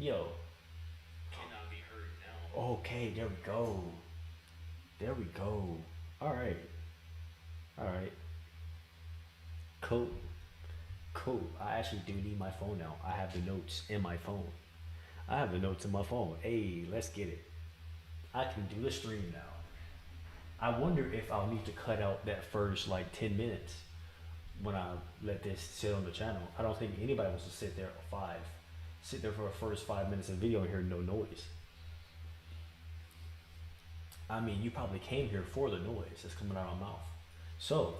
Yo. Cannot be heard now. Okay, there we go. There we go. All right. All right. Cool. Cool. I actually do need my phone now. I have the notes in my phone. I have the notes in my phone. Hey, let's get it. I can do the stream now. I wonder if I'll need to cut out that first like 10 minutes when I let this sit on the channel. I don't think anybody wants to sit there for the first 5 minutes of video and hear no noise. I mean, you probably came here for the noise that's coming out of my mouth. So,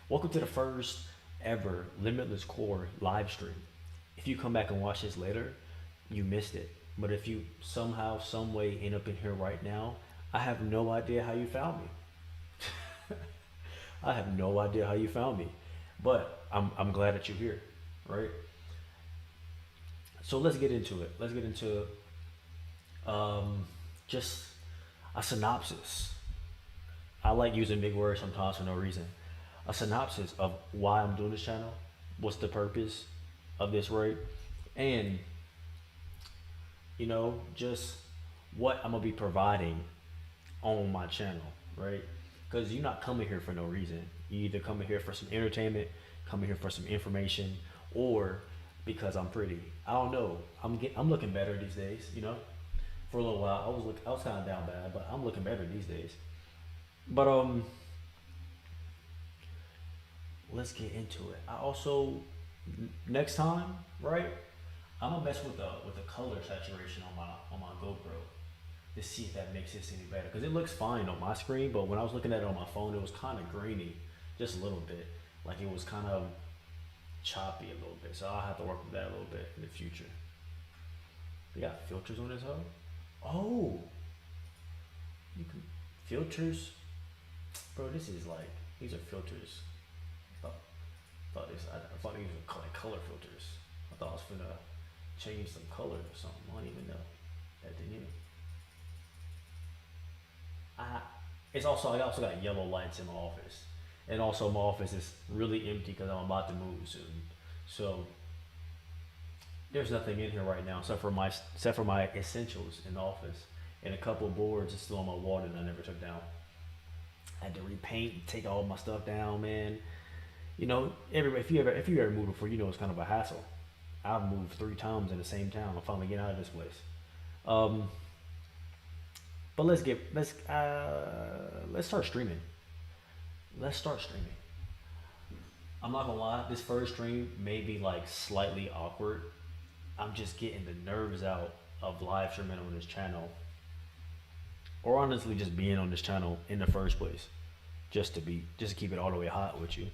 welcome to the first ever Limitless Core live stream. If you come back and watch this later, you missed it. But if you somehow, some way end up in here right now, I have no idea how you found me. I have no idea how you found me. But I'm glad that you're here, right? So let's get into it. Let's get into um, just a synopsis. I like using big words sometimes for no reason. A synopsis of why I'm doing this channel, what's the purpose of this, right? And just what I'm gonna be providing on my channel, right? Because you're not coming here for no reason. You either coming here for some entertainment, coming here for some information, or because I'm pretty. I don't know. I'm looking better these days. For a little while I was kind of down bad, but I'm looking better these days. But let's get into it. I also next time, right? I'm gonna mess with the color saturation on my GoPro to see if that makes this any better. Because it looks fine on my screen, but when I was looking at it on my phone, it was kind of grainy, just a little bit. Like it was kind of choppy a little bit. So I'll have to work with that a little bit in the future. We got filters on this hoe. Oh, you can filters, bro. This is like these are filters. I thought these were like color filters. I thought I was gonna change some color or something. I don't even know. That didn't even. I I also got yellow lights in my office, and also my office is really empty because I'm about to move soon. So there's nothing in here right now except for my essentials in the office, and a couple of boards is still on my wall that I never took down. I had to repaint, take all my stuff down, man. Everybody, if you ever moved before, it's kind of a hassle. I've moved 3 times in the same town. I'm finally getting out of this place. Um, but let's start streaming. Let's start streaming. I'm not gonna lie, this first stream may be like slightly awkward. I'm just getting the nerves out of live streaming on this channel, or honestly, just being on this channel in the first place, just to keep it all the way hot with you.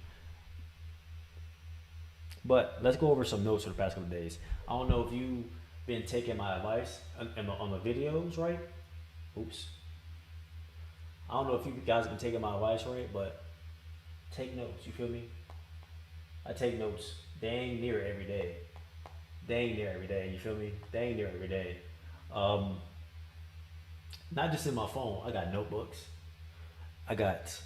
But let's go over some notes for the past couple of days. I don't know if you've been taking my advice on the videos, right? Oops. I don't know if you guys have been taking my advice, right? But take notes. You feel me? I take notes dang near every day. Dang near every day. You feel me? Dang near every day. Um, Not just in my phone. I got notebooks. I got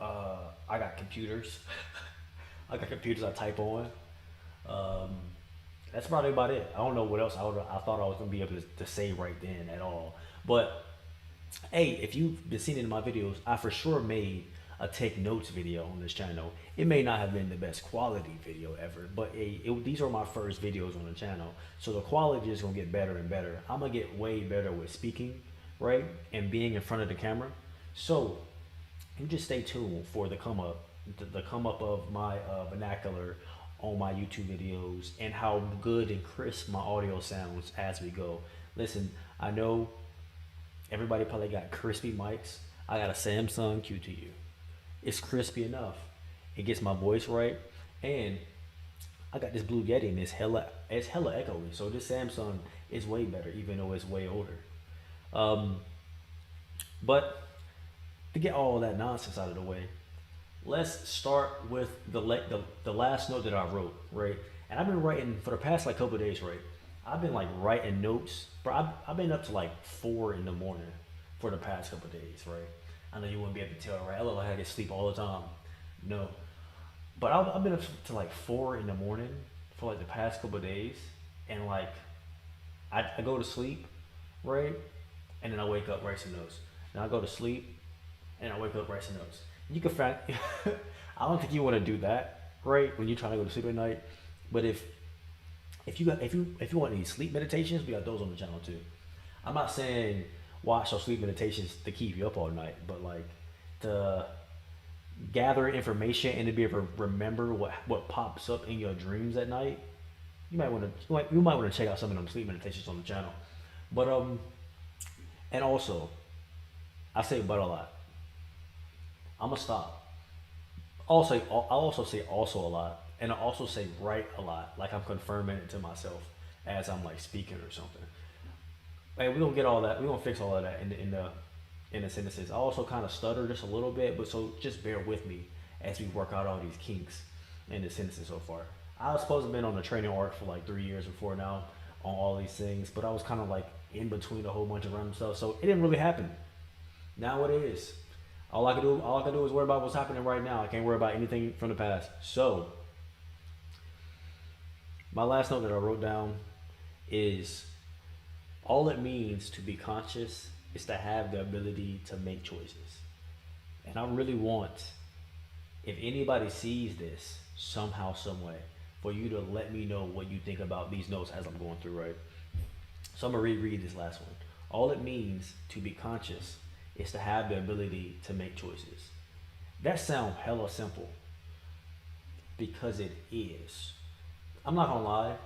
I got computers. I got computers I type on. Um, that's probably about it. I don't know what else I thought I was gonna be able to say right then at all. But hey, if you've been seeing it in my videos, I for sure made a take notes video on this channel. It may not have been the best quality video ever, but hey, these are my first videos on the channel, so the quality is gonna get better and better. I'm gonna get way better with speaking, right, and being in front of the camera. So you just stay tuned for the come up of my vernacular on my YouTube videos and how good and crisp my audio sounds as we go. Listen, I know everybody probably got crispy mics. I got a Samsung QTU. It's crispy enough. It gets my voice right, and I got this Blue Yeti and it's hella echoey. So this Samsung is way better, even though it's way older. Um, but to get all that nonsense out of the way, let's start with the last note that I wrote, right? And I've been writing for the past like couple of days, right? I've been like writing notes, but I've been up to like 4 in the morning for the past couple of days, right? I know you wouldn't be able to tell, right? I look like I get sleep all the time. No, but I've been up to like 4 in the morning for like the past couple of days, and like I go to sleep, right, and then I wake up, write some notes. Then I go to sleep, and I wake up, write some notes. You can find. I don't think you want to do that, right, when you're trying to go to sleep at night. But if you want any sleep meditations, we got those on the channel too. I'm not saying watch those sleep meditations to keep you up all night, but like to gather information and to be able to remember what pops up in your dreams at night. You might want to check out some of them sleep meditations on the channel. But and also I say but a lot. I'm gonna stop. I also say also a lot, and I also say right a lot, like I'm confirming it to myself as I'm like speaking or something. Hey, we're gonna get all that. We're gonna fix all of that in the sentences. I also kind of stutter just a little bit, but so just bear with me as we work out all these kinks in the sentences so far. I was supposed to have been on the training arc for like 3 years before now on all these things, but I was kind of like in between a whole bunch of random stuff, so it didn't really happen. Now it is. All I can do is worry about what's happening right now. I can't worry about anything from the past. So my last note that I wrote down is all it means to be conscious is to have the ability to make choices. And I really want, if anybody sees this somehow, some way, for you to let me know what you think about these notes as I'm going through, right? So I'm gonna reread this last one. All it means to be conscious is to have the ability to make choices. That sounds hella simple because it is. I'm not gonna lie,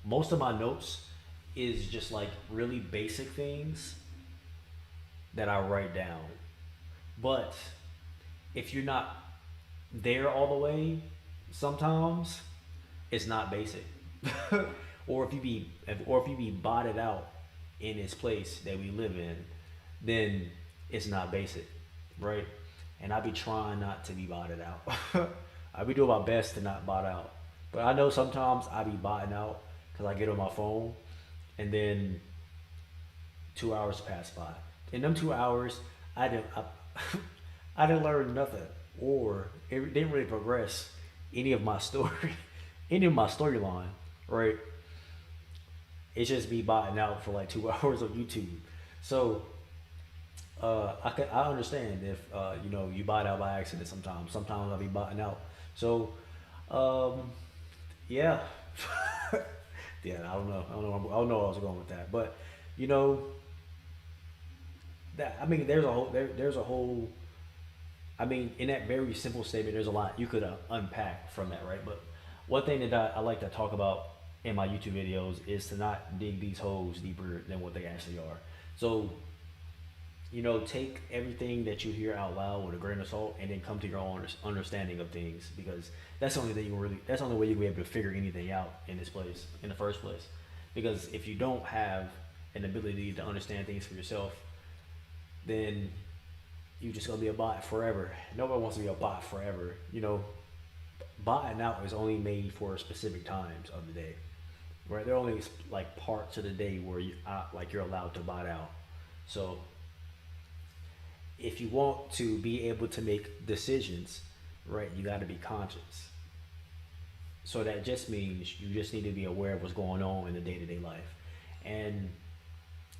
most of my notes is just like really basic things that I write down. But if you're not there all the way, sometimes it's not basic. Or if you be botted out in this place that we live in, then it's not basic, right? And I be trying not to be botted out. I be doing my best to not bot out, but I know sometimes I be botting out because I get on my phone, and then 2 hours pass by. In them 2 hours, I didn't learn nothing, or it didn't really progress any of my story, any of my storyline, right? It's just me botting out for like 2 hours on YouTube. So I understand if you bot out by accident sometimes. Sometimes I'll be botting out. So um, yeah, yeah. I don't know where I was going with that, but you know that I mean there's a whole I mean, in that very simple statement, there's a lot you could unpack from that, right? But one thing that I like to talk about in my YouTube videos is to not dig these holes deeper than what they actually are. So, take everything that you hear out loud with a grain of salt, and then come to your own understanding of things, because that's the only way you'll be able to figure anything out in this place, in the first place. Because if you don't have an ability to understand things for yourself, then you just gonna be a bot forever. Nobody wants to be a bot forever. Botting out is only made for specific times of the day, right? There are only like parts of the day where you're allowed to bot out. So if you want to be able to make decisions, right, you got to be conscious. So that just means you just need to be aware of what's going on in the day to day life. And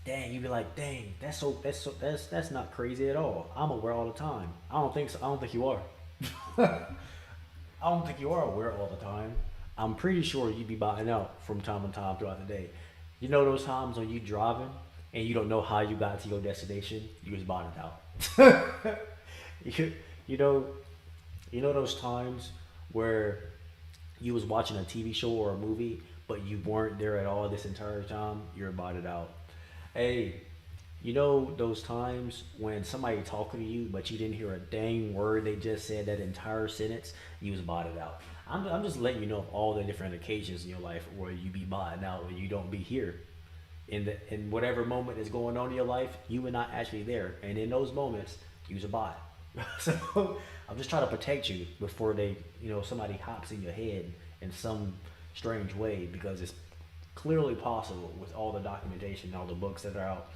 dang, you be like, dang, that's not crazy at all. I'm aware all the time. I don't think so. I don't think you are. I don't think you are aware all the time. I'm pretty sure you be botting out from time to time throughout the day. You know those times when you driving and you don't know how you got to your destination, you just botted out. you, you know you know those times where you was watching a TV show or a movie, but you weren't there at all this entire time. You're botted out. Hey, you know those times when somebody talking to you, but you didn't hear a dang word they just said that entire sentence, you was botted out. I'm just letting you know of all the different occasions in your life where you be botting out and you don't be here. In whatever moment is going on in your life, you were not actually there. And in those moments, use a bot. So I'm just trying to protect you before somebody hops in your head in some strange way, because it's clearly possible with all the documentation, all the books that are out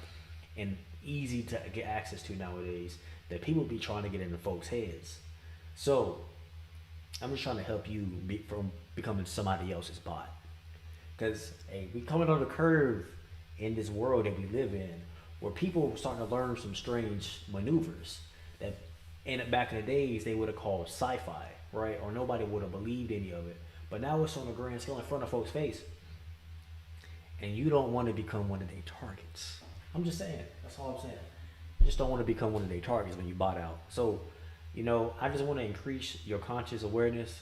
and easy to get access to nowadays, that people be trying to get into folks' heads. So I'm just trying to help you from becoming somebody else's bot. Because hey, we coming on the curve in this world that we live in, where people starting to learn some strange maneuvers that, in back in the days, they would have called sci-fi, right? Or nobody would have believed any of it. But now it's on a grand scale in front of folks' face, and you don't want to become one of their targets. I'm just saying. That's all I'm saying. You just don't want to become one of their targets when you bot out. So, I just want to increase your conscious awareness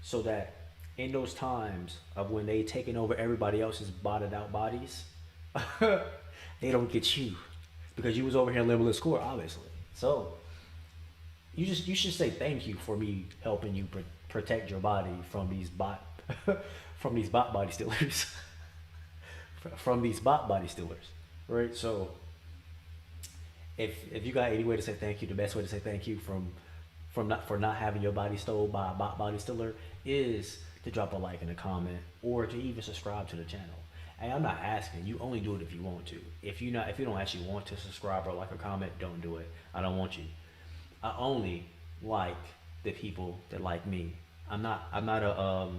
so that in those times of when they taking over everybody else's botted out bodies, they don't get you because you was over here in limitless core, obviously. So you should say thank you for me helping you protect your body from these bot from these bot body stealers from these bot body stealers, right? So if you got any way to say thank you, the best way to say thank you from not having your body stolen by a bot body stealer is to drop a like and a comment or to even subscribe to the channel. And I'm not asking you, only do it if you want to. If you don't actually want to subscribe or like or comment, don't do it. I don't want you. I only like the people that like me. I'm not a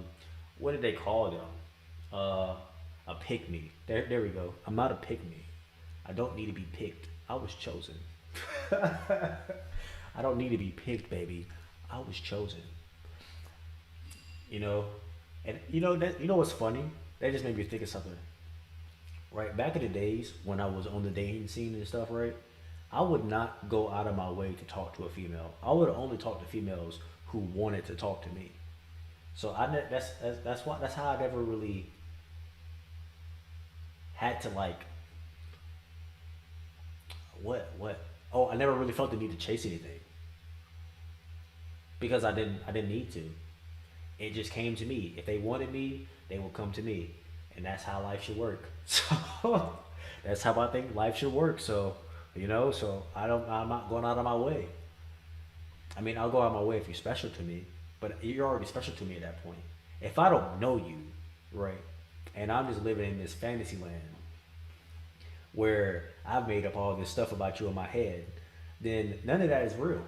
what did they call them? A pick me. There we go. I'm not a pick me. I don't need to be picked. I was chosen. I don't need to be picked, baby. I was chosen. You know, and what's funny? That just made me think of something. Right back in the days when I was on the dating scene and stuff, right? I would not go out of my way to talk to a female. I would only talk to females who wanted to talk to me. So that's how I never really had to like what. Oh, I never really felt the need to chase anything because I didn't need to. It just came to me. If they wanted me, they will come to me, and that's how life should work. So that's how I think life should work. So so I'm not going out of my way. I mean, I'll go out of my way if you're special to me, but you're already special to me at that point. If I don't know you, right, and I'm just living in this fantasy land where I've made up all this stuff about you in my head, then none of that is real.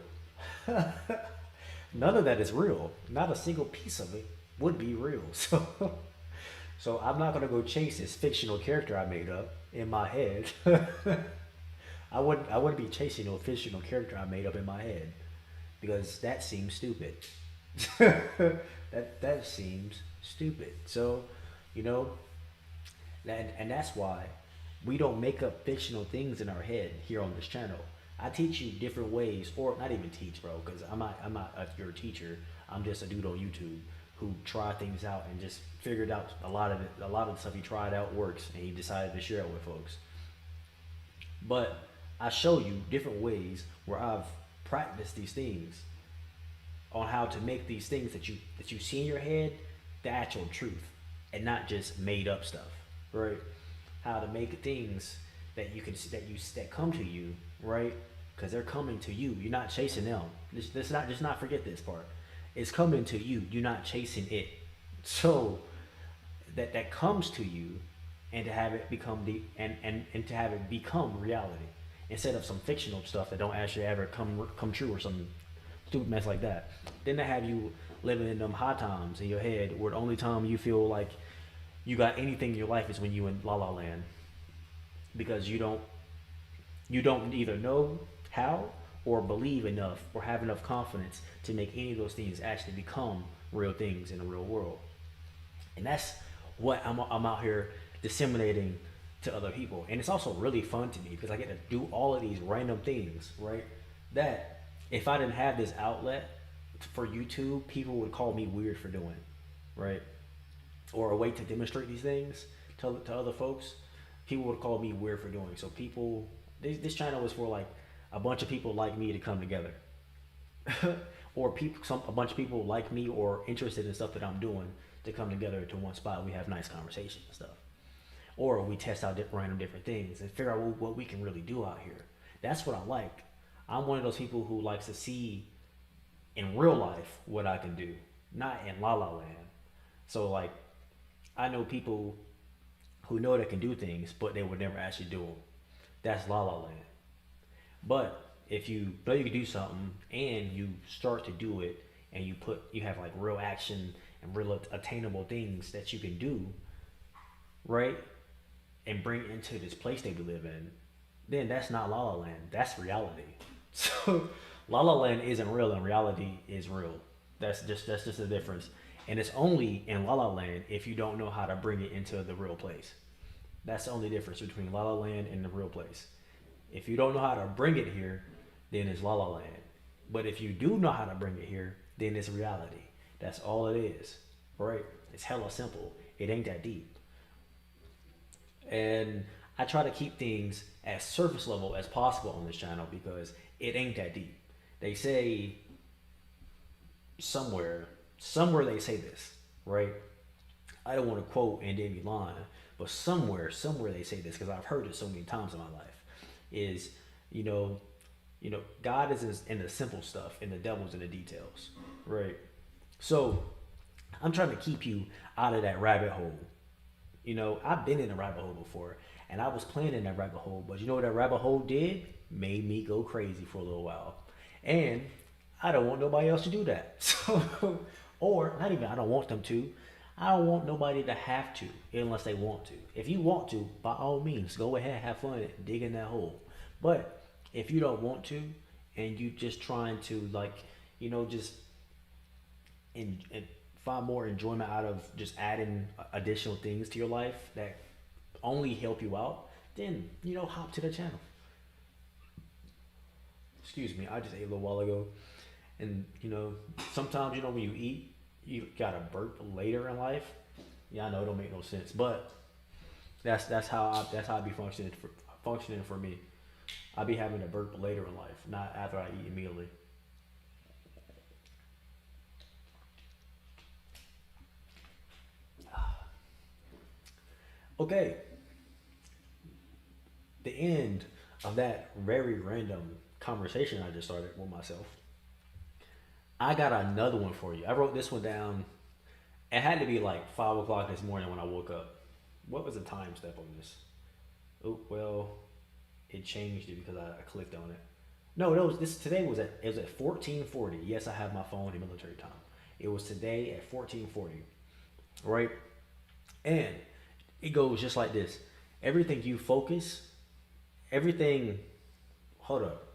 None of that is real. Not a single piece of it would be real. So I'm not gonna go chase this fictional character I made up in my head. I wouldn't be chasing no fictional character I made up in my head because that seems stupid. That seems stupid. So, you know, and that's why we don't make up fictional things in our head here on this channel. I teach you different ways, or not even teach, bro, because I'm not your teacher. I'm just a dude on YouTube who tried things out and just figured out a lot of the stuff he tried out works, and he decided to share it with folks. But I show you different ways where I've practiced these things on how to make these things that you see in your head the actual truth and not just made up stuff, right? How to make things that you can that come to you, right? Because they're coming to you. You're not chasing them. Just not forget this part. It's coming to you. You're not chasing it. So that comes to you, and to have it become and to have it become reality instead of some fictional stuff that don't actually ever come true or some stupid mess like that. Then to have you living in them high times in your head where the only time you feel like you got anything in your life is when you in La La Land because you don't either know how or believe enough or have enough confidence to make any of those things actually become real things in the real world. And that's what I'm out here disseminating to other people. And it's also really fun to me because I get to do all of these random things, right? That if I didn't have this outlet for YouTube, people would call me weird for doing, right? Or a way to demonstrate these things to other folks, people would call me weird for doing. So this channel is for like a bunch of people like me to come together, or a bunch of people like me or interested in stuff that I'm doing to come together to one spot. We have nice conversations and stuff, or we test out random different things and figure out what we can really do out here. That's what I like. I'm one of those people who likes to see in real life what I can do, not in La La Land. So like, I know people who know they can do things, but they would never actually do them. That's La La Land. But if you know you can do something and you start to do it and you have like real action and real attainable things that you can do, right? And bring into this place that we live in, then that's not La La Land. That's reality. So La La Land isn't real and reality is real. That's just the difference. And it's only in La La Land if you don't know how to bring it into the real place. That's the only difference between La La Land and the real place. If you don't know how to bring it here, then it's La La Land. But if you do know how to bring it here, then it's reality. That's all it is, right? It's hella simple. It ain't that deep. And I try to keep things as surface level as possible on this channel because it ain't that deep. They say somewhere, somewhere they say this, right? I don't want to quote and then be lying, but somewhere they say this because I've heard it so many times in my life. Is you know, God is in the simple stuff, and the devil's in the details, right? So I'm trying to keep you out of that rabbit hole. I've been in a rabbit hole before, and I was playing in that rabbit hole, but you know what that rabbit hole did? Made me go crazy for a little while. And I don't want nobody else to do that. So, or not even I don't want them to. I don't want nobody to have to unless they want to. If you want to, by all means, go ahead, have fun, dig in that hole. But if you don't want to, and you just trying to just and find more enjoyment out of just adding additional things to your life that only help you out, then hop to the channel. Excuse me, I just ate a little while ago, and sometimes when you eat, you gotta burp later in life. Yeah, I know it don't make no sense, but that's how I be functioning for me. I be having to burp later in life, not after I eat immediately. Okay, the end of that very random conversation I just started with myself. I got another one for you. I wrote this one down. It had to be like 5 o'clock this morning when I woke up. What was the time step on this? Oh well, it changed it because I clicked on it. No, no. This today was at it was at 14:40. Yes, I have my phone in military time. It was today at 14:40, right? And it goes just like this. Everything you focus, everything. Hold up.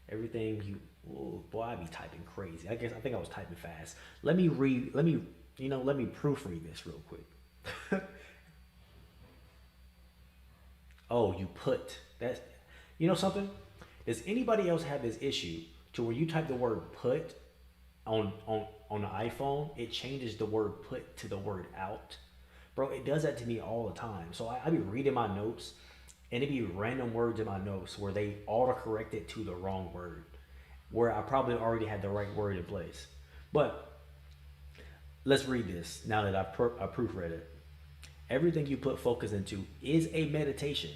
Everything you. Oh, boy, I be typing crazy. I think I was typing fast. Let me read. Let me proofread this real quick. Oh, you put that. You know something? Does anybody else have this issue to where you type the word put on the iPhone, it changes the word put to the word out? Bro, it does that to me all the time. So I be reading my notes, and it be random words in my notes where they autocorrect it to the wrong word, where I probably already had the right word in place. But let's read this now that I proofread it. Everything you put focus into is a meditation,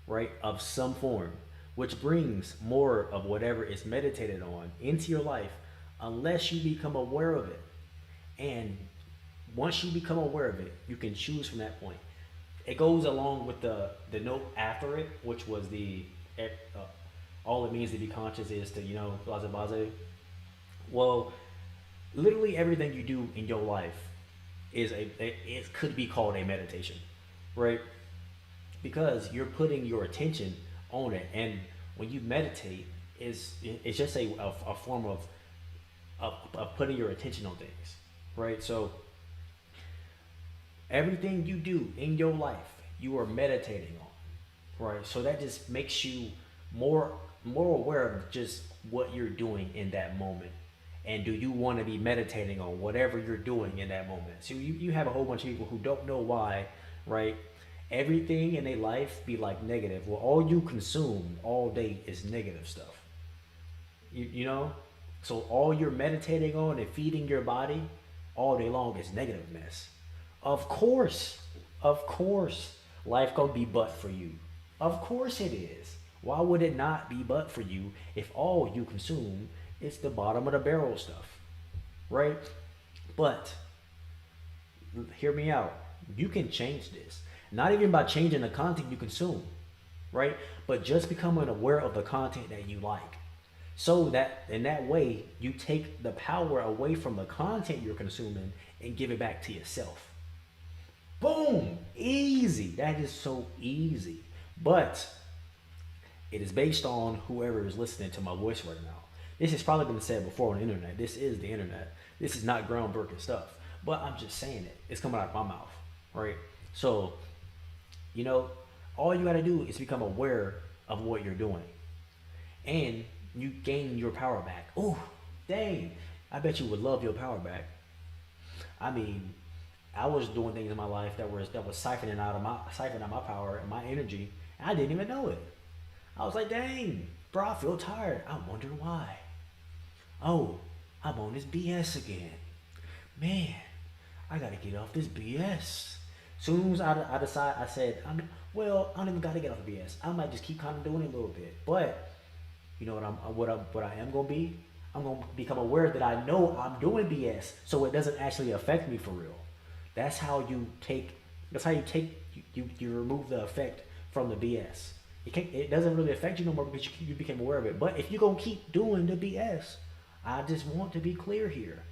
right, of some form, which brings more of whatever is meditated on into your life unless you become aware of it. And once you become aware of it, you can choose from that point. It goes along with the note after it, which was uh, all it means to be conscious is to, blase blase. Well, literally everything you do in your life it could be called a meditation, right? Because you're putting your attention on it, and when you meditate, it's just a form of putting your attention on things, right? So everything you do in your life, you are meditating on, right? So that just makes you more more aware of just what you're doing in that moment. And do you want to be meditating on whatever you're doing in that moment? So you have a whole bunch of people who don't know why, right? Everything in their life be like negative. Well, all you consume all day is negative stuff. You know? So all you're meditating on and feeding your body all day long is negative mess. Of course, of course, life gonna be but for you. Of course it is. Why would it not be but for you if all you consume is the bottom of the barrel stuff, right? But hear me out. You can change this. Not even by changing the content you consume, right? But just becoming aware of the content that you like. So that in that way, you take the power away from the content you're consuming and give it back to yourself. Boom! Easy. That is so easy. But it is based on whoever is listening to my voice right now. This has probably been said before on the internet. This is the internet. This is not groundbreaking stuff. But I'm just saying it. It's coming out of my mouth. Right? So, you know, all you gotta do is become aware of what you're doing. And you gain your power back. Oh, dang. I bet you would love your power back. I mean, I was doing things in my life that was siphoning out my power and my energy. And I didn't even know it. I was like, dang, bro, I feel tired. I wonder why. Oh, I'm on this BS again. Man, I gotta get off this BS. Soon as I decide, I said, well, I don't even gotta get off the BS. I might just keep kind of doing it a little bit. But you know what I am gonna be? I'm gonna become aware that I know I'm doing BS, so it doesn't actually affect me for real. That's how you take. That's how you take. You remove the effect from the BS. It doesn't really affect you no more because you became aware of it. But if you're gonna keep doing the BS, I just want to be clear here.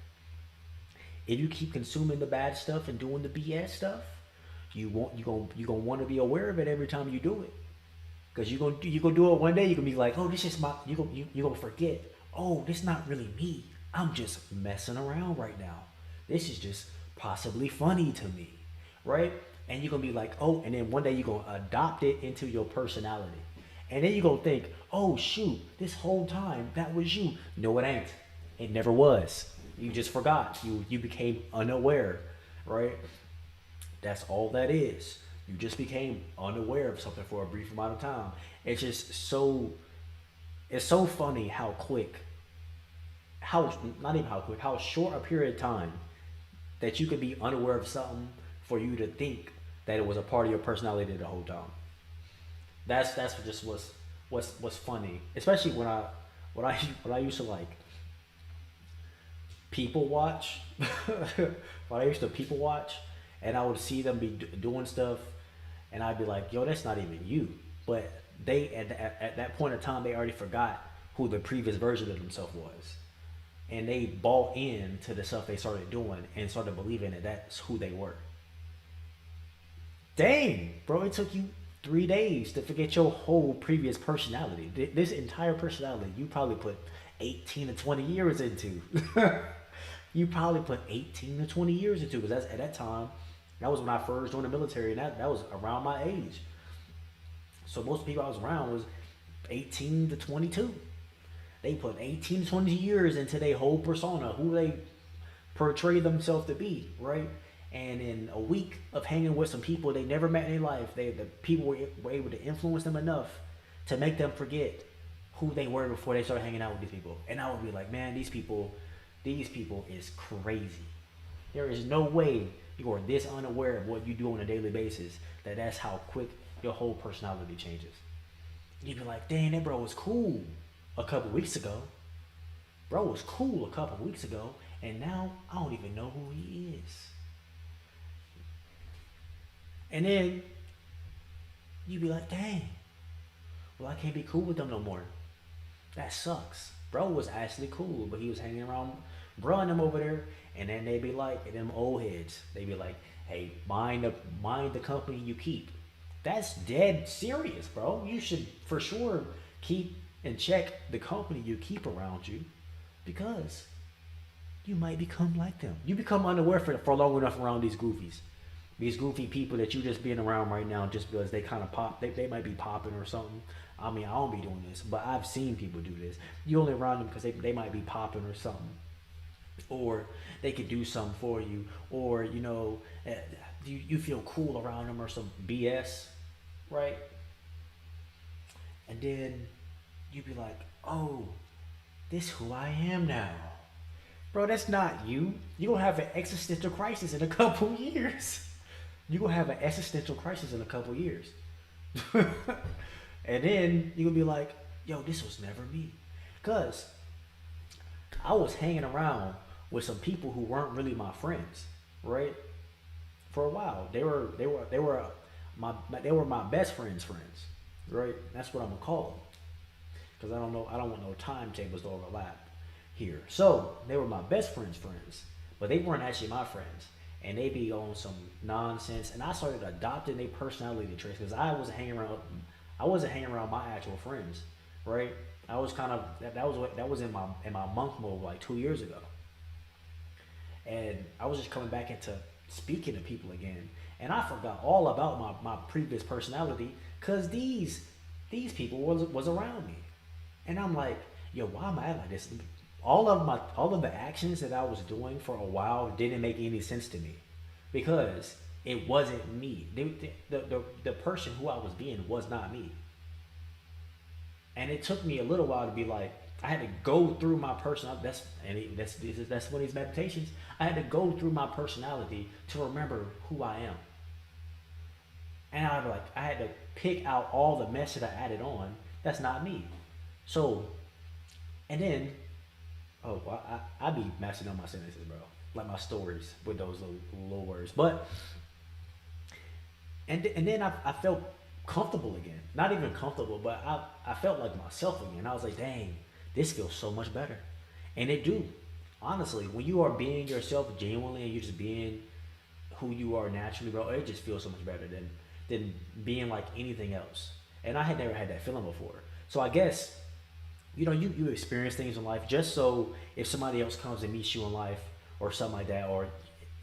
If you keep consuming the bad stuff and doing the BS stuff, you gonna want to be aware of it every time you do it. Cause you gonna do it one day. You gonna be like, oh, this is my. You gonna forget. Oh, this not really me. I'm just messing around right now. This is just possibly funny to me, right? And you're gonna be like, oh, and then one day you're gonna adopt it into your personality, and then you're gonna think, oh shoot, this whole time that was you. No, it ain't. It never was. You just forgot. You became unaware, right? That's all that is. You just became unaware of something for a brief amount of time. It's just so it's so funny how quick, how not even how quick, how short a period of time that you could be unaware of something for you to think that it was a part of your personality the whole time. That's just what's funny, especially when I used to like people watch. When I used to people watch, and I would see them be doing stuff, and I'd be like, "Yo, that's not even you." But they at that point in time, they already forgot who the previous version of themselves was, and they bought in to the stuff they started doing and started believing that that's who they were. Dang, bro, it took you 3 days to forget your whole previous personality. This entire personality you probably put 18 to 20 years into. You probably put 18 to 20 years into, because that's at that time. That was when I first joined the military, and that was around my age. So most people I was around was 18 to 22. They put 18 to 20 years into their whole persona, who they portray themselves to be, right? And in a week of hanging with some people they never met in their life, the people were able to influence them enough to make them forget who they were before they started hanging out with these people. And I would be like, man, these people is crazy. There is no way you are this unaware of what you do on a daily basis that's how quick your whole personality changes. You'd be like, dang, that bro was cool a couple weeks ago. Bro was cool a couple weeks ago, and now I don't even know who he is. And then you'd be like, dang, well, I can't be cool with them no more. That sucks. Bro was actually cool, but he was hanging around bro and them over there, and then they'd be like, them old heads, they'd be like, hey, mind the company you keep. That's dead serious, bro. You should for sure keep and check the company you keep around you, because you might become like them. You become unaware for long enough around these goofies. These goofy people that you just being around right now just because they kind of pop, they might be popping or something. I mean, I don't be doing this, but I've seen people do this. You only around them because they might be popping or something. Or they could do something for you. Or, you feel cool around them or some BS, right? And then you'd be like, oh, this who I am now. Bro, that's not you. You're going to have an existential crisis in a couple years. You're going to have an existential crisis in a couple years. And then you're going to be like, yo, this was never me. Because I was hanging around with some people who weren't really my friends, right? For a while. They were my best friends, right? That's what I'm going to call them. Because I don't want no timetables to overlap here. So they were my best friends, but they weren't actually my friends, and they be on some nonsense. And I started adopting their personality traits because I wasn't hanging around my actual friends, right? I was kind of that was what that was in my monk mode like 2 years ago, and I was just coming back into speaking to people again, and I forgot all about my previous personality because these people was around me, and I'm like, yo, why am I like this? All of the actions that I was doing for a while didn't make any sense to me because it wasn't me. The person who I was being was not me, and it took me a little while to be like, I had to go through my personality. That's one of these meditations. I had to go through my personality to remember who I am, and I had to pick out all the mess that I added on. That's not me. So, and then, oh, I be messing up my sentences, bro. Like my stories with those little words. But and then I felt comfortable again. Not even comfortable, but I felt like myself again. I was like, dang, this feels so much better. And it do. Honestly, when you are being yourself genuinely and you're just being who you are naturally, bro, it just feels so much better than being like anything else. And I had never had that feeling before. So I guess, you experience things in life just so if somebody else comes and meets you in life or something like that, or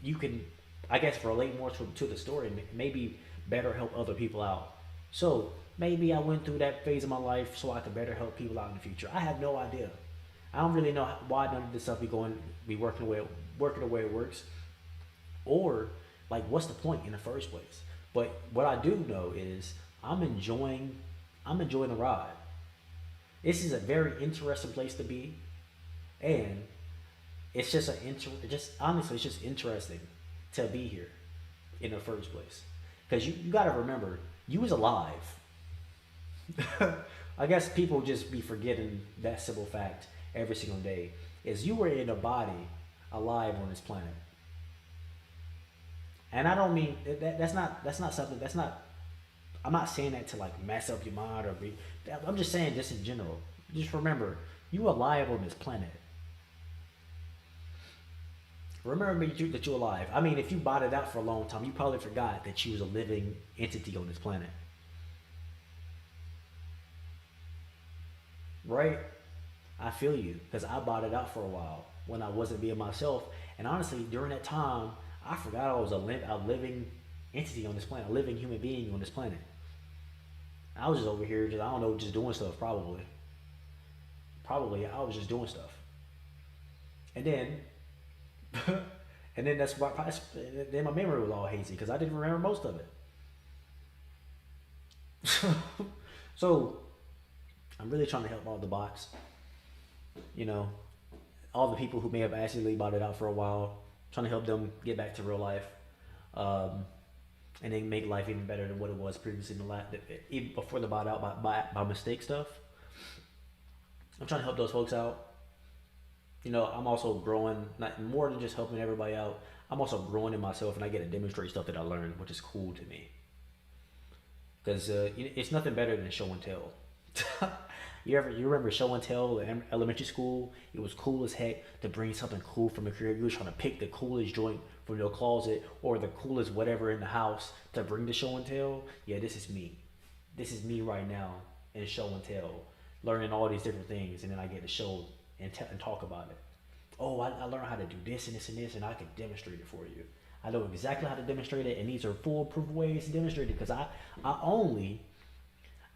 you can, I guess, relate more to the story, maybe better help other people out. So maybe I went through that phase of my life so I could better help people out in the future. I have no idea. I don't really know why none of this stuff be working the way it works, or like what's the point in the first place. But what I do know is I'm enjoying I'm enjoying the ride. This is a very interesting place to be, and it's just just honestly, it's just interesting to be here in the first place. Because you got to remember, you was alive. I guess people just be forgetting that simple fact every single day. Is you were in a body alive on this planet, and I don't mean that's not something that's not. I'm not saying that to like mess up your mind or be. I'm just saying just in general. Just remember, you alive on this planet. Remember that you're alive. I mean, if you botted out for a long time, you probably forgot that you was a living entity on this planet, right? I feel you because I botted out for a while when I wasn't being myself, and honestly, during that time, I forgot I was a living entity on this planet, a living human being on this planet. I was just over here, just I don't know, just doing stuff. Probably I was just doing stuff, and then, and then that's why. Then my memory was all hazy because I didn't remember most of it. So I'm really trying to help all the bots. You know, all the people who may have accidentally bought it out for a while, trying to help them get back to real life, um, and then make life even better than what it was previously in the last, even before the bought out by mistake stuff. I'm trying to help those folks out. I'm also growing, not more than just helping everybody out. I'm also growing in myself, and I get to demonstrate stuff that I learned, which is cool to me. Because it's nothing better than show and tell. You remember show and tell in elementary school? It was cool as heck to bring something cool from a crib. You were trying to pick the coolest joint from your closet or the coolest whatever in the house to bring to show and tell. Yeah, this is me. This is me right now in show and tell, learning all these different things, and then I get to show and talk about it. Oh, I learned how to do this and this and this, and I can demonstrate it for you. I know exactly how to demonstrate it, and these are foolproof ways to demonstrate it because I only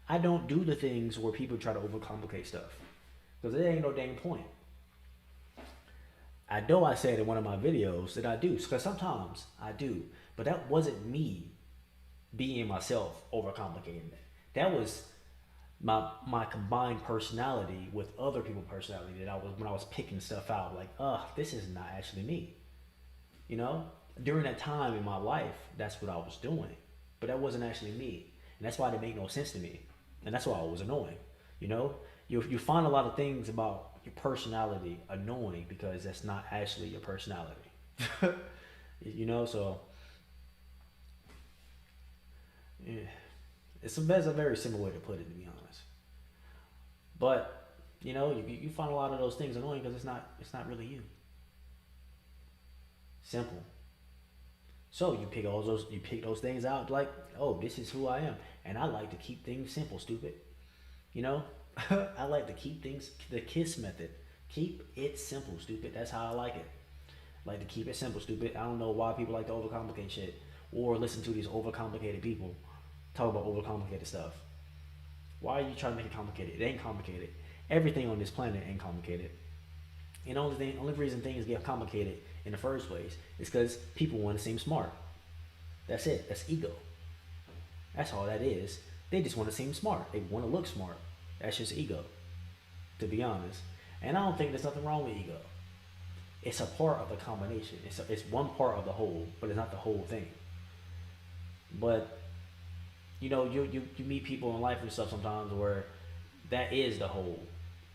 I don't do the things where people try to overcomplicate stuff because there ain't no dang point. I know I said in one of my videos that I do because sometimes I do, but that wasn't me being myself overcomplicating it. That was my combined personality with other people's personality that I was when I was picking stuff out. Like, this is not actually me. You know, during that time in my life, that's what I was doing, but that wasn't actually me, and that's why it didn't make no sense to me, and that's why I was annoying. You know, you find a lot of things about your personality annoying because that's not actually your personality. So yeah, that's a very simple way to put it, to be honest. But you find a lot of those things annoying because it's not really you. Simple. So you pick those things out like, oh, this is who I am, and I like to keep things simple, stupid. You know, I like to keep things the KISS method. Keep it simple, stupid. That's how I like it. Like to keep it simple, stupid. I don't know why people like to overcomplicate shit or listen to these overcomplicated people talk about overcomplicated stuff. Why are you trying to make it complicated? It ain't complicated. Everything on this planet ain't complicated. And the only reason things get complicated in the first place is because people want to seem smart. That's it. That's ego. That's all that is. They just want to seem smart. They want to look smart. That's just ego, to be honest. And I don't think there's nothing wrong with ego. It's a part of the combination. It's one part of the whole, but it's not the whole thing. But you meet people in life and stuff sometimes where that is the whole.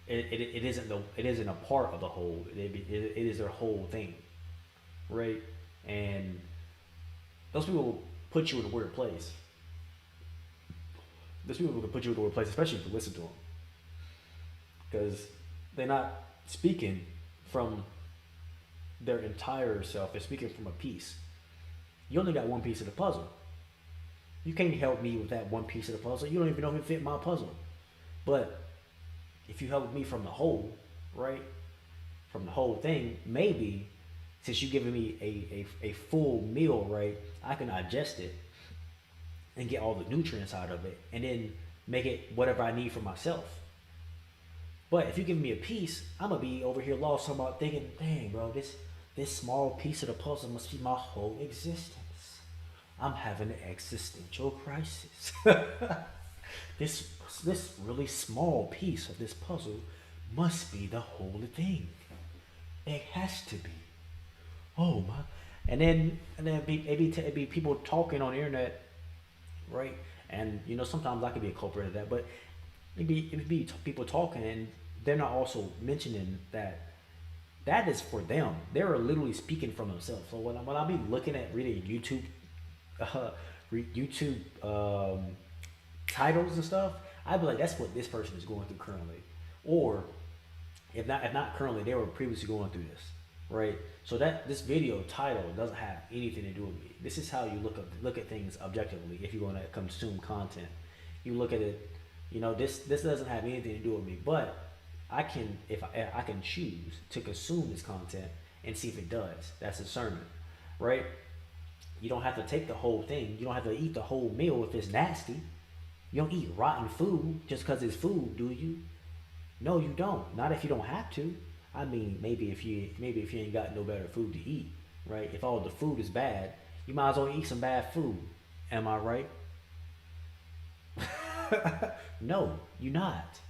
It isn't a part of the whole. It is their whole thing, right? And those people will put you in a weird place. Those people will put you in a weird place, especially if you listen to them, because they're not speaking from their entire self. They're speaking from a piece. You only got one piece of the puzzle. You can't help me with that one piece of the puzzle. You don't even know if it fit my puzzle. But if you help me from the whole, right? From the whole thing, maybe since you're giving me a full meal, right? I can digest it and get all the nutrients out of it and then make it whatever I need for myself. But if you give me a piece, I'm gonna be over here lost about thinking, dang, bro, this small piece of the puzzle must be my whole existence. I'm having an existential crisis. this this really small piece of this puzzle must be the whole thing. It has to be. Oh my! And then it'd be people talking on the internet, right? And sometimes I could be a culprit of that, but it'd be people talking and they're not also mentioning that is for them. They're literally speaking from themselves. So when I be looking at reading uh, YouTube titles and stuff, I'd be like, that's what this person is going through currently, or if not currently, they were previously going through this, right? So that this video title doesn't have anything to do with me. This is how you look at things objectively. If you're going to consume content, you look at it. This doesn't have anything to do with me, but I can choose to consume this content and see if it does. That's discernment, right? You don't have to take the whole thing. You don't have to eat the whole meal if it's nasty. You don't eat rotten food just because it's food, do you? No, you don't. Not if you don't have to. I mean, maybe if you ain't got no better food to eat, right? If all the food is bad, you might as well eat some bad food. Am I right? No, you're not.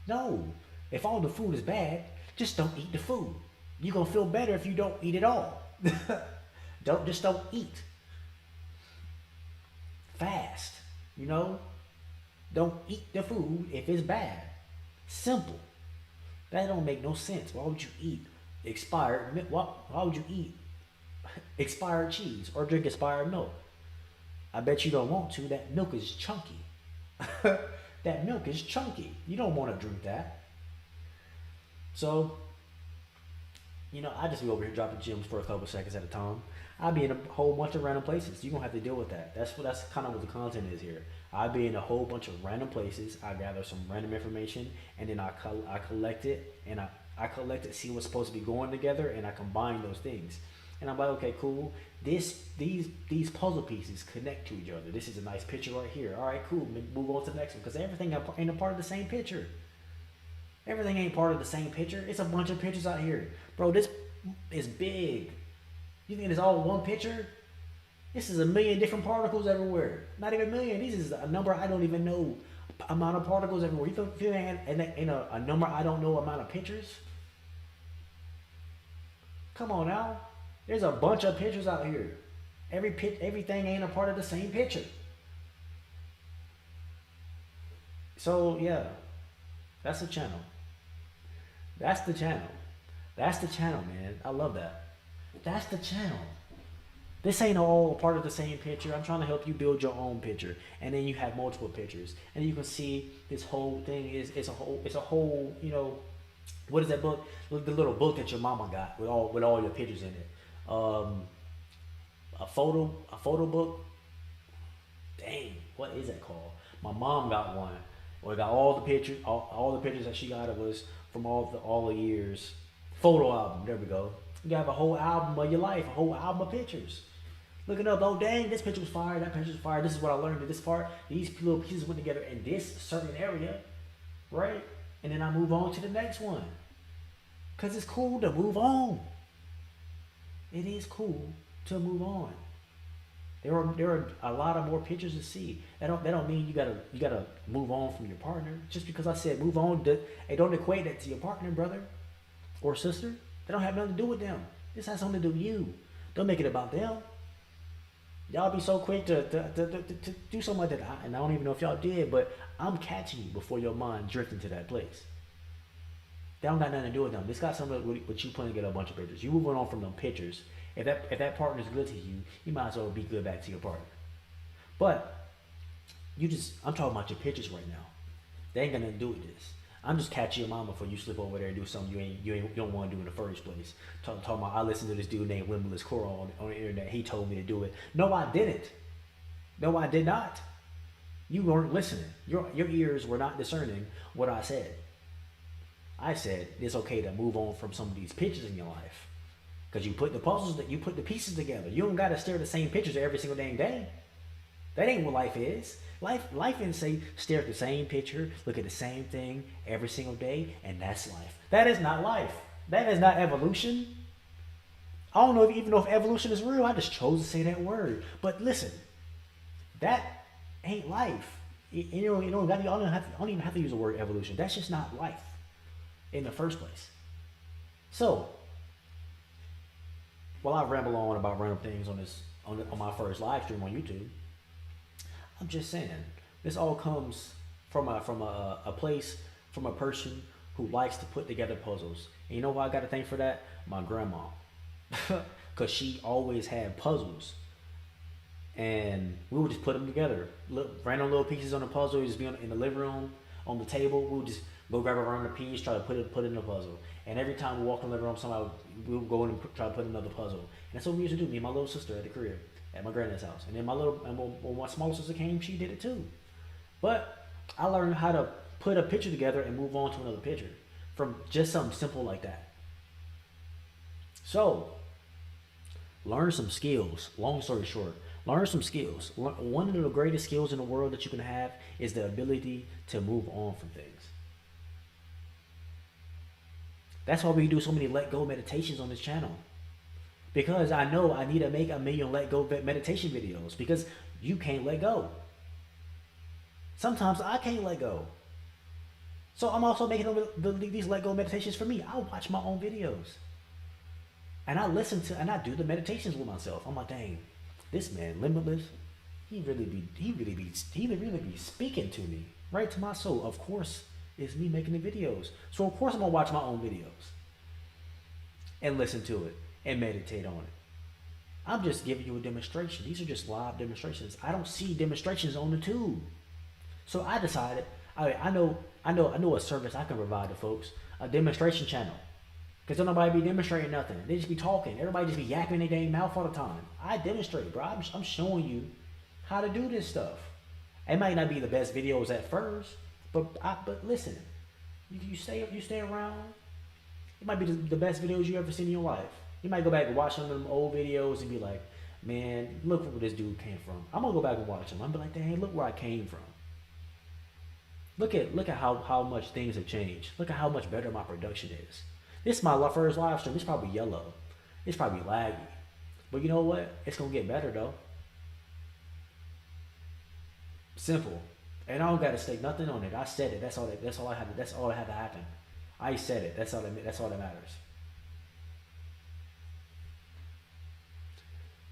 No. If all the food is bad, just don't eat the food. You're gonna feel better if you don't eat it all. Don't eat. Fast. Don't eat the food if it's bad. Simple. That don't make no sense. Why would you eat expired? Why would you eat expired cheese or drink expired milk? I bet you don't want to. That milk is chunky. That milk is chunky. You don't want to drink that. So, I just be over here dropping gems for a couple seconds at a time. I'll be in a whole bunch of random places. You're gonna have to deal with that. That's kind of what the content is here. I'll be in a whole bunch of random places. I gather some random information, and then I collect it, and I collect it, see what's supposed to be going together, and I combine those things. And I'm like, okay, cool. These puzzle pieces connect to each other. This is a nice picture right here. All right, cool. Move on to the next one because everything ain't a part of the same picture. Everything ain't part of the same picture. It's a bunch of pictures out here, bro. This is big. You think it's all one picture? This is a million different particles everywhere. Not even a million. This is a number I don't even know amount of particles everywhere. You feel ain't a number I don't know amount of pictures? Come on now. There's a bunch of pictures out here. Everything ain't a part of the same picture. So yeah, that's the channel. That's the channel. That's the channel, man. I love that. That's the channel. This ain't all part of the same picture. I'm trying to help you build your own picture, and then you have multiple pictures, and you can see this whole thing it's a whole. What is that book? The little book that your mama got with all your pictures in it. a photo book. Dang, what is that called? My mom got one. Well, it got all the pictures, all the pictures that she got. It was from all the years. Photo album. There we go. You have a whole album of your life, a whole album of pictures. Looking up, oh dang, this picture was fire, that picture was fire. This is what I learned in this part. These little pieces went together in this certain area, right? And then I move on to the next one, cause it's cool to move on. It is cool to move on. There are a lot of more pictures to see. That don't mean you gotta move on from your partner. Just because I said move on, it don't equate that to your partner, brother or sister. That don't have nothing to do with them. This has something to do with you. Don't make it about them. Y'all be so quick to do something like that, and I don't even know if y'all did, but I'm catching you before your mind drifting to that place. That don't got nothing to do with them. This got something with you putting together a bunch of pictures. You moving on from them pictures. If that partner is good to you, you might as well be good back to your partner. But I'm talking about your pictures right now. They ain't got nothing to do with this. I'm just catching your mama before you slip over there and do something you don't want to do in the first place. Talking about I listened to this dude named Limitless on the internet. He told me to do it. No, I didn't. No, I did not. You weren't listening. Your ears were not discerning what I said. I said it's okay to move on from some of these pictures in your life. Because you put the pieces together. You don't gotta stare at the same pictures every single dang day. That ain't what life is. Life didn't say stare at the same picture, look at the same thing every single day, and that's life. That is not life. That is not evolution. I don't know even know if evolution is real. I just chose to say that word. But listen, that ain't life. I don't even have to use the word evolution. That's just not life in the first place. So, while I ramble on about random things on my first live stream on YouTube, I'm just saying this all comes from a place, from a person who likes to put together puzzles. And you know who I got to thank for that? My grandma, because she always had puzzles, and we would just put them together. Random little pieces on the puzzle would just be in the living room on the table. We would just go grab a random piece, try to put it in the puzzle. And every time we walk in the living room, somebody we would go in and try to put another puzzle. And that's what we used to do. Me and my little sister at the crib, at my granddad's house. And then when my smaller sister came, she did it too. But I learned how to put a picture together and move on to another picture from just something simple like that. So, learn some skills. Long story short, learn some skills. One of the greatest skills in the world that you can have is the ability to move on from things. That's why we do so many let go meditations on this channel. Because I know I need to make a million let go meditation videos because you can't let go. Sometimes I can't let go. So I'm also making these let go meditations for me. I watch my own videos. And I listen to and I do the meditations with myself. I'm like, dang, this man, Limitless, he really be speaking to me, right to my soul. Of course, it's me making the videos. So of course I'm gonna watch my own videos and listen to it and meditate on it. I'm just giving you a demonstration. These are just live demonstrations. I don't see demonstrations on the tube. So I decided, I know a service I can provide to folks, a demonstration channel. Because don't nobody be demonstrating nothing. They just be talking. Everybody just be yapping their dang mouth all the time. I demonstrate, bro. I'm showing you how to do this stuff. It might not be the best videos at first, but listen, you stay around. It might be the best videos you ever seen in your life. You might go back and watch some of them old videos and be like, man, look where this dude came from. I'm gonna go back and watch them. I'm gonna be like, dang, look where I came from. Look at how much things have changed. Look at how much better my production is. This is my first live stream. It's probably yellow. It's probably laggy. But you know what? It's gonna get better though. Simple. And I don't gotta say nothing on it. I said it. That's all I had. That's all that had to happen. I said it. That's all that matters.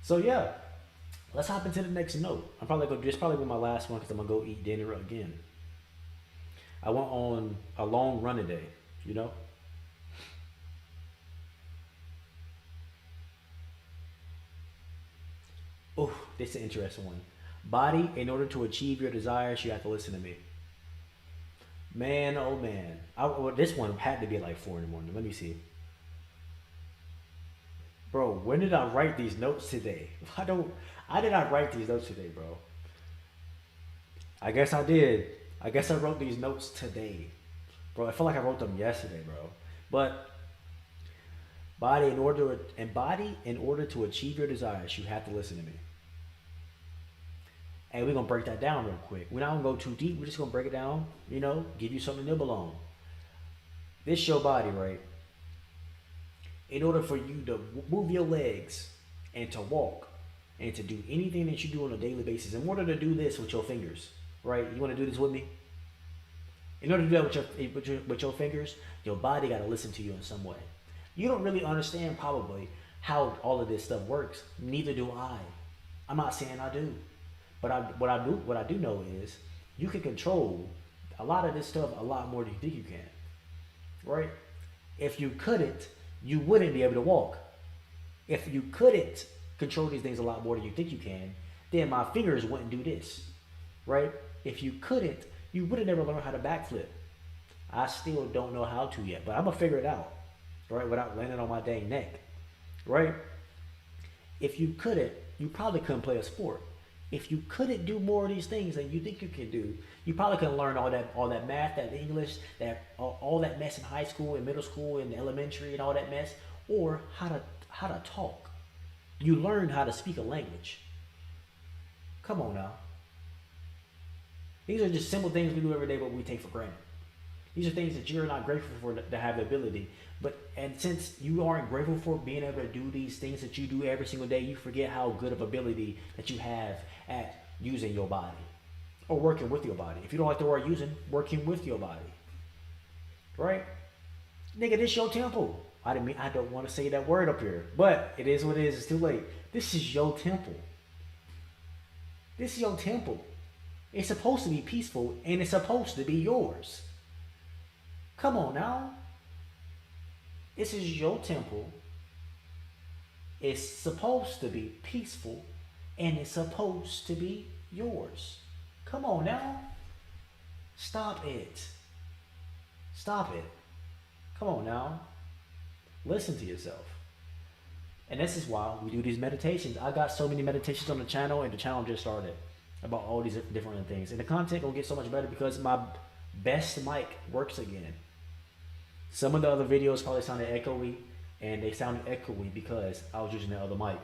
So yeah, let's hop into the next note. This probably be my last one because I'm gonna go eat dinner again. I went on a long run today. You know. Oh, this is an interesting one. Body, in order to achieve your desires, you have to listen to me. Man, oh man. This one had to be like 4 in the morning. Let me see. Bro, when did I write these notes today? I did not write these notes today, bro. I guess I did. I guess I wrote these notes today. Bro, I feel like I wrote them yesterday, bro. But body in order to achieve your desires, you have to listen to me. And we're gonna break that down real quick. We're not gonna go too deep. We're just gonna break it down. Give you something to nibble on. This your body, right? In order for you to move your legs and to walk and to do anything that you do on a daily basis, in order to do this with your fingers, right? You want to do this with me? In order to do that with your fingers, your body got to listen to you in some way. You don't really understand probably how all of this stuff works. Neither do I. I'm not saying I do, but what I do know is you can control a lot of this stuff a lot more than you think you can, right? If you couldn't, you wouldn't be able to walk. If you couldn't control these things a lot more than you think you can, then my fingers wouldn't do this, right? If you couldn't, you would have never learned how to backflip. I still don't know how to yet, but I'm gonna figure it out, right? Without landing on my dang neck, right? If you couldn't, you probably couldn't play a sport. If you couldn't do more of these things than you think you can do, you probably couldn't learn all that math, that English, that all that mess in high school and middle school and elementary and all that mess, or how to talk. You learned how to speak a language. Come on now. These are just simple things we do every day, but we take for granted. These are things that you're not grateful for to have the ability. And since you aren't grateful for being able to do these things that you do every single day, you forget how good of ability that you have at using your body or working with your body. If you don't like the word using, working with your body, right? Nigga, this your temple. I don't want to say that word up here, but it is what it is. It's too late. This is your temple. This is your temple. It's supposed to be peaceful and it's supposed to be yours. Come on now. This is your temple. It's supposed to be peaceful and it's supposed to be yours. Come on now. Stop it. Stop it. Come on now. Listen to yourself. And this is why we do these meditations. I got so many meditations on the channel, and the channel just started about all these different things. And the content will get so much better because my best mic works again. Some of the other videos probably sounded echoey, and they sounded echoey because I was using the other mic.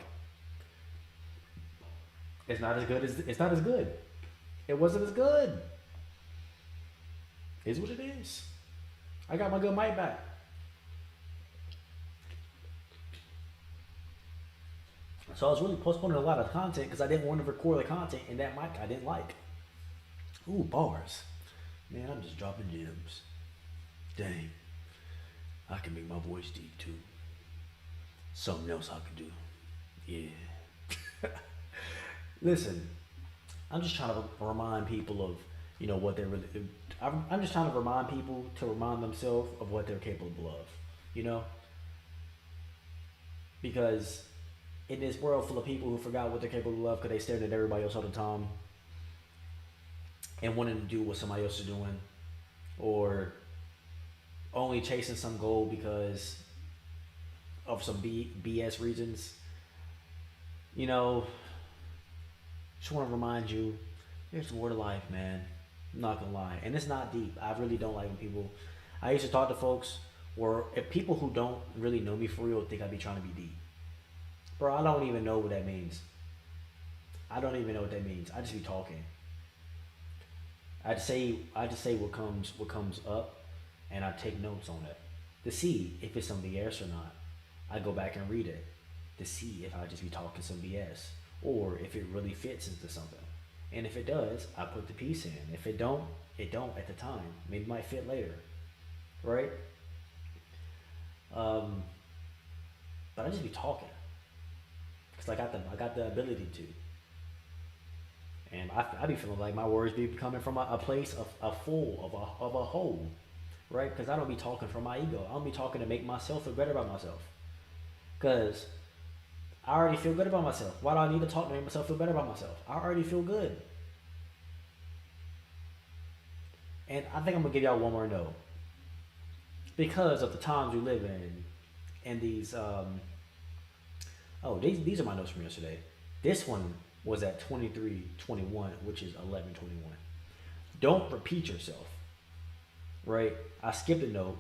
It's not as good. It wasn't as good. It's what it is. I got my good mic back. So I was really postponing a lot of content because I didn't want to record the content in that mic I didn't like. Ooh, bars. Man, I'm just dropping gems. Dang. I can make my voice deep too. Something else I could do. Yeah. Listen, I'm just trying to remind people of, what they're really. I'm just trying to remind people to remind themselves of what they're capable of, because in this world full of people who forgot what they're capable of because they stared at everybody else all the time and wanting to do what somebody else is doing, or only chasing some goal because of some BS reasons, just want to remind you, there's more to life, man. I'm not gonna lie, and it's not deep. I really don't like when people. I used to talk to folks, or if people who don't really know me for real think I'd be trying to be deep. Bro, I don't even know what that means. I don't even know what that means. I just be talking. I just say what comes up, and I take notes on it to see if it's some BS or not. I go back and read it to see if I just be talking some BS or if it really fits into something. And if it does, I put the piece in. If it don't, it don't at the time. Maybe it might fit later, right? But I just be talking. Cause I got the ability to, and I be feeling like my words be coming from a place of a whole, right? Cause I don't be talking from my ego. I don't be talking to make myself feel better about myself. Cause I already feel good about myself. Why do I need to talk to make myself feel better about myself? I already feel good. And I think I'm gonna give y'all one more no. Because of the times we live in, and these Oh, these are my notes from yesterday. This one was at 23:21, which is 11:21. Don't repeat yourself, right? I skipped a note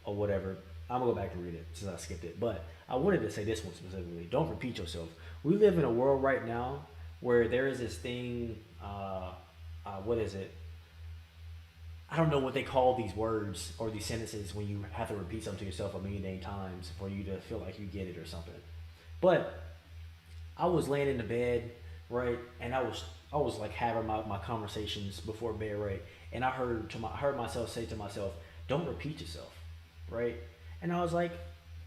or whatever. I'm gonna go back and read it since I skipped it. But I wanted to say this one specifically. Don't repeat yourself. We live in a world right now where there is this thing. What is it? I don't know what they call these words or these sentences when you have to repeat something to yourself a million times for you to feel like you get it or something. But I was laying in the bed, right, and I was like having my conversations before bed, right, and I heard myself say to myself, "Don't repeat yourself," right, and I was like,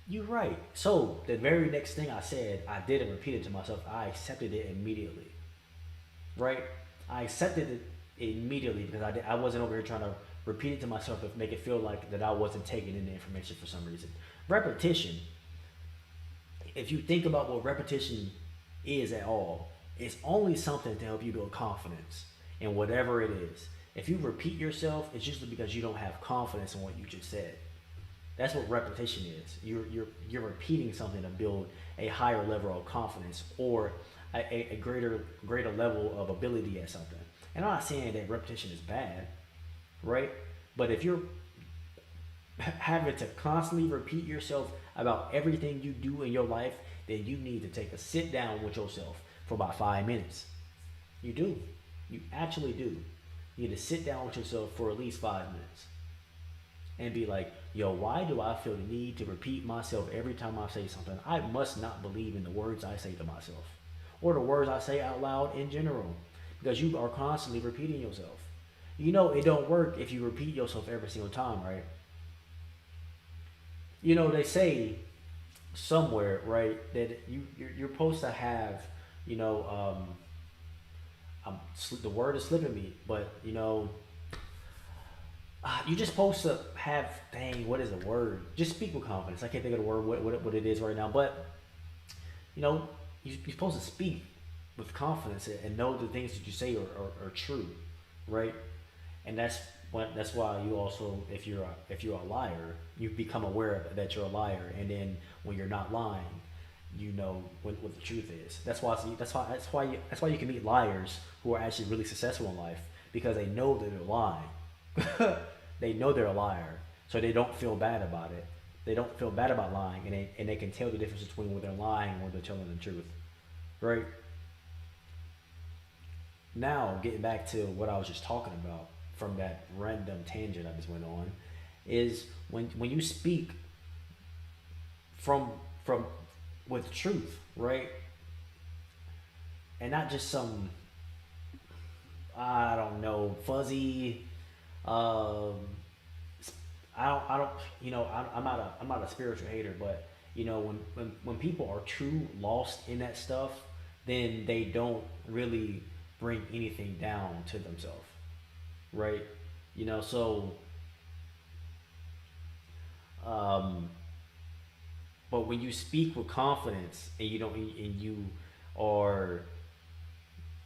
"You're right." So the very next thing I said, I didn't repeat it to myself. I accepted it immediately, right? I accepted it immediately because I wasn't over here trying to repeat it to myself to make it feel like that I wasn't taking in the information for some reason. Repetition, if you think about what repetition is at all, it's only something to help you build confidence in whatever it is. If you repeat yourself, it's usually because you don't have confidence in what you just said. That's what repetition is. You're repeating something to build a higher level of confidence or a greater level of ability at something. And I'm not saying that repetition is bad, right? But if you're having to constantly repeat yourself about everything you do in your life, then you need to take a sit down with yourself for about 5 minutes. You do. You actually do. You need to sit down with yourself for at least 5 minutes and be like, yo, why do I feel the need to repeat myself every time I say something? I must not believe in the words I say to myself or the words I say out loud in general because you are constantly repeating yourself. You know it don't work if you repeat yourself every single time, right? You know they say somewhere, right, that you're supposed to have, you know, the word is slipping me, but you're just supposed to have, dang, what is the word? Just speak with confidence. I can't think of the word, what it is right now, but you know, you're supposed to speak with confidence and know the things that you say are true, right? And that's why you also, if you're a liar, you become aware that you're a liar, and then when you're not lying, you know what the truth is. That's why you can meet liars who are actually really successful in life because they know that they're lying. They know they're a liar, so they don't feel bad about it. They don't feel bad about lying, and they can tell the difference between when they're lying and when they're telling the truth, right? Now, getting back to what I was just talking about from that random tangent I just went on, is when you speak from with truth, right, and not just some, I don't know, fuzzy. Um, I don't, I'm not a spiritual hater, but when people are too lost in that stuff, then they don't really bring anything down to themselves, right? So um, but when you speak with confidence and you don't and you are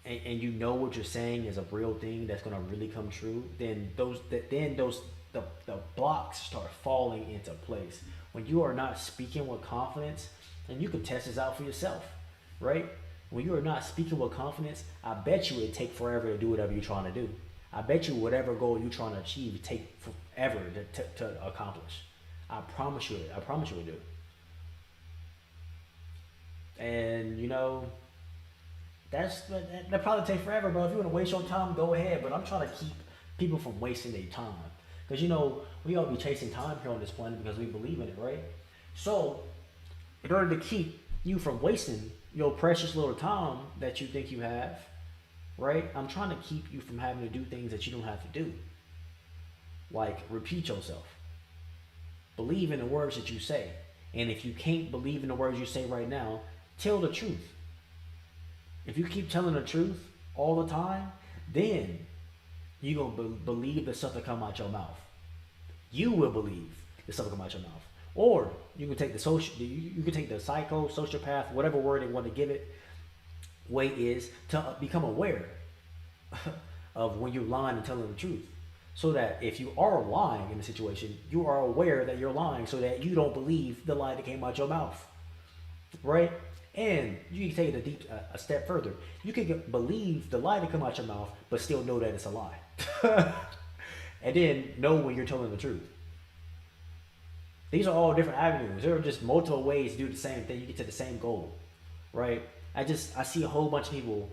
and you know what you're saying is a real thing that's gonna really come true, then the blocks start falling into place. When you are not speaking with confidence, and you can test this out for yourself, right? When you are not speaking with confidence, I bet you it take forever to do whatever you're trying to do. I bet you whatever goal you're trying to achieve it take forever to accomplish. I promise you it. I promise you it do. And that probably take forever, bro. If you want to waste your time, go ahead. But I'm trying to keep people from wasting their time, because we all be chasing time here on this planet because we believe in it, right? So, in order to keep you from wasting your precious little time that you think you have, right? I'm trying to keep you from having to do things that you don't have to do, like repeat yourself, believe in the words that you say, and if you can't believe in the words you say right now, tell the truth. If you keep telling the truth all the time, then you're going to believe the stuff that come out your mouth. You will believe the stuff that come out your mouth. Or you can take you can take the psycho, sociopath, whatever word they want to give it, way is to become aware of when you're lying and telling the truth. so that if you are lying in a situation, you are aware that you're lying so that you don't believe the lie that came out your mouth, right? And you can take it a step further. You can believe the lie that come out your mouth, but still know that it's a lie, and then know when you're telling the truth. These are all different avenues. There are just multiple ways to do the same thing. You get to the same goal, right? I see a whole bunch of people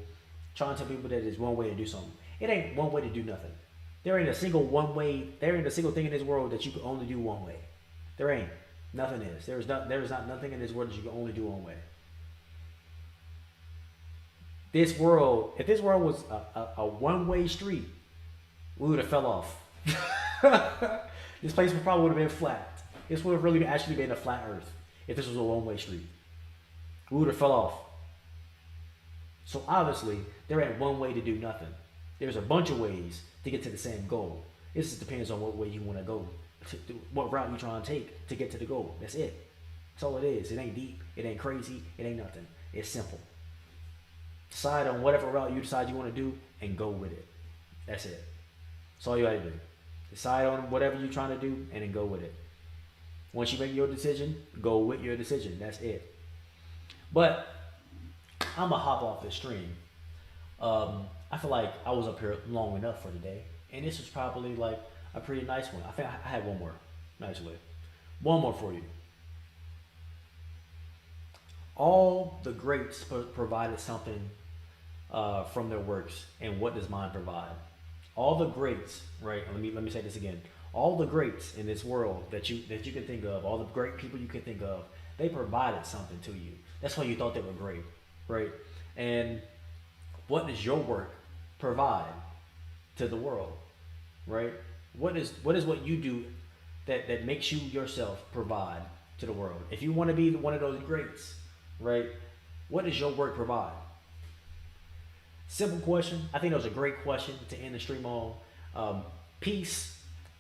trying to tell people that there's one way to do something. It ain't one way to do nothing. There ain't a single one way. There ain't a single thing in this world that you can only do one way. There ain't. Nothing is. There is not nothing in this world that you can only do one way. This world, if this world was a one way street, we would have fell off. This place would probably would have been flat. This would have really actually been a flat Earth if this was a one way street. We would have fell off. So obviously, there ain't one way to do nothing. There's a bunch of ways to get to the same goal. It just depends on what way you want to go, what route you're trying to take to get to the goal. That's it. That's all it is. It ain't deep. It ain't crazy. It ain't nothing. It's simple. Decide on whatever route you decide you want to do and go with it. That's it. That's all you gotta do. Decide on whatever you're trying to do and then go with it. Once you make your decision, go with your decision. That's it. But I'm gonna hop off this stream. I feel like I was up here long enough for today, and this was probably like a pretty nice one. I think I had one more, nicely. One more for you. All the greats provided something from their works, and what does mine provide? All the greats, right? Let me say this again. All the greats in this world that you can think of, all the great people you can think of, they provided something to you. That's why you thought they were great, right? And what does your work provide to the world, right? What is what you do that makes you yourself provide to the world? If you want to be one of those greats, right? What does your work provide? Simple question. I think that was a great question to end the stream on. Peace.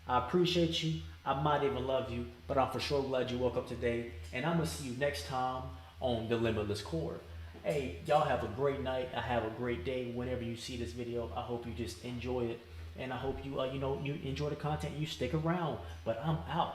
I appreciate you. I might even love you, but I'm for sure glad you woke up today. And I'm going to see you next time on the Limitless Core. Hey, y'all have a great night. I have a great day whenever you see this video. I hope you just enjoy it. And I hope you, you enjoy the content. You stick around. But I'm out.